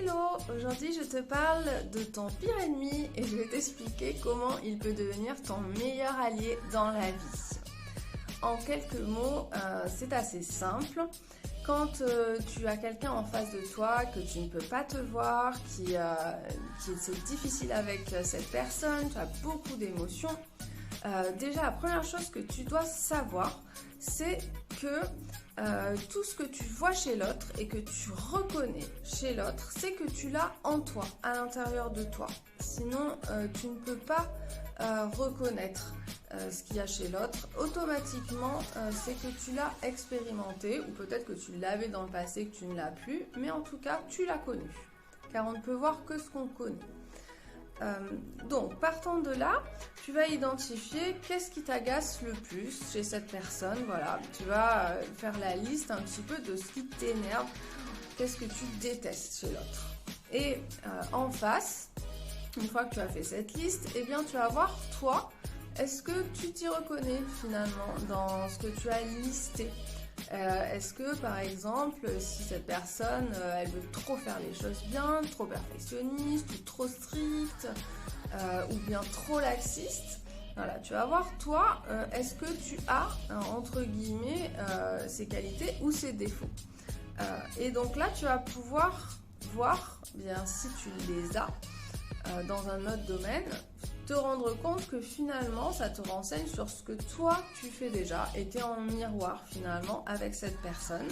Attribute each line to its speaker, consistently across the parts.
Speaker 1: Hello, aujourd'hui je te parle de ton pire ennemi et je vais t'expliquer comment il peut devenir ton meilleur allié dans la vie. En quelques mots, c'est assez simple. Quand tu as quelqu'un en face de toi que tu ne peux pas te voir, c'est difficile avec cette personne, tu as beaucoup d'émotions, déjà la première chose que tu dois savoir, c'est que tout ce que tu vois chez l'autre et que tu reconnais chez l'autre, c'est que tu l'as en toi, à l'intérieur de toi. Sinon, tu ne peux pas reconnaître ce qu'il y a chez l'autre. Automatiquement, c'est que tu l'as expérimenté, ou peut-être que tu l'avais dans le passé, que tu ne l'as plus, mais en tout cas, tu l'as connu. Car on ne peut voir que ce qu'on connaît. Donc, partant de là, tu vas identifier qu'est-ce qui t'agace le plus chez cette personne. Voilà, tu vas faire la liste un petit peu de ce qui t'énerve, qu'est-ce que tu détestes chez l'autre. Et en face, une fois que tu as fait cette liste, eh bien, tu vas voir, toi, est-ce que tu t'y reconnais finalement dans ce que tu as listé? Est-ce que par exemple, si cette personne elle veut trop faire les choses bien, trop perfectionniste ou trop stricte ou bien trop laxiste, voilà, tu vas voir toi, est-ce que tu as entre guillemets ces qualités ou ces défauts, et donc là tu vas pouvoir voir bien si tu les as dans un autre domaine, te rendre compte que finalement ça te renseigne sur ce que toi tu fais déjà et tu es en miroir finalement avec cette personne.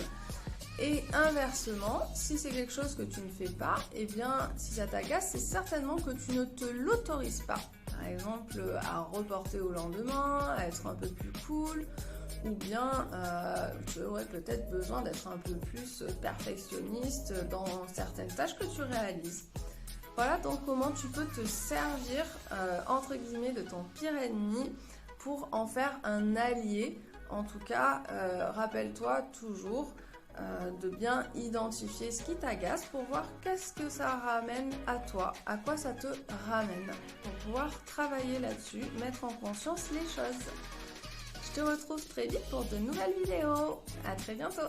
Speaker 1: Et inversement, si c'est quelque chose que tu ne fais pas, et bien si ça t'agace, c'est certainement que tu ne te l'autorises pas. Par exemple, à reporter au lendemain, à être un peu plus cool, ou bien tu aurais peut-être besoin d'être un peu plus perfectionniste dans certaines tâches que tu réalises. Voilà donc comment tu peux te servir entre guillemets de ton pire ennemi pour en faire un allié. En tout cas, rappelle-toi toujours de bien identifier ce qui t'agace pour voir qu'est-ce que ça ramène à toi, à quoi ça te ramène, pour pouvoir travailler là-dessus, mettre en conscience les choses. Je te retrouve très vite pour de nouvelles vidéos. À très bientôt.